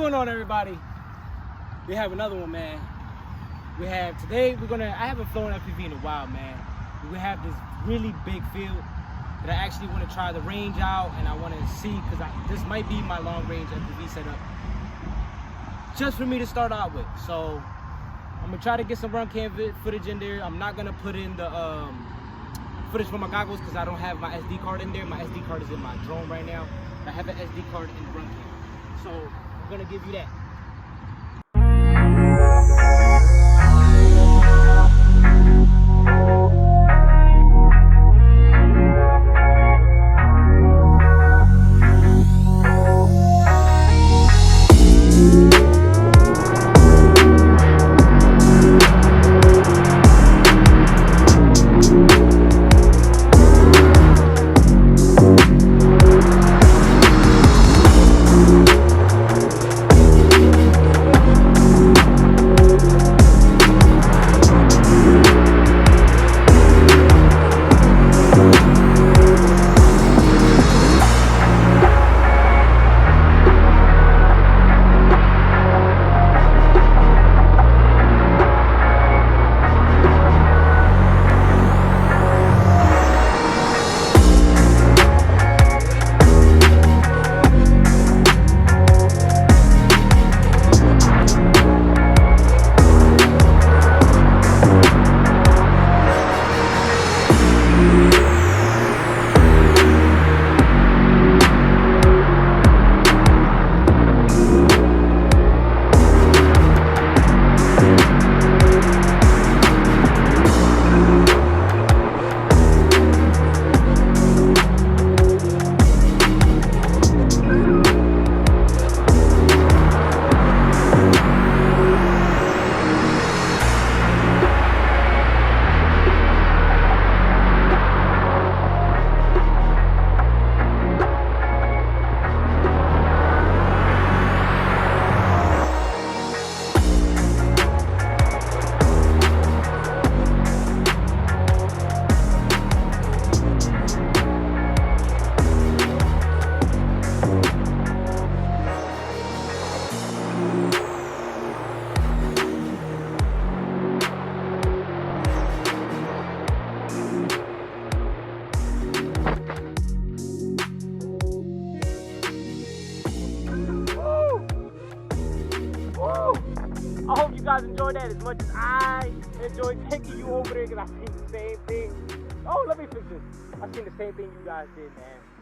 going on, everybody? We have another one, man. Today I haven't flown FPV in a while, man. We have this really big field that I actually want to try the range out, and I want to see, because this might be my long range FPV setup just for me to start out with. So I'm gonna try to get some run cam footage in there. I'm not gonna put in the footage from my goggles because I don't have my SD card in there. My SD card is in my drone right now. I have an SD card in the run cam, so I'm gonna give you that. I hope you guys enjoyed that as much as I enjoyed taking you over there, because I seen the same thing. Oh, let me fix this. I seen the same thing you guys did, man.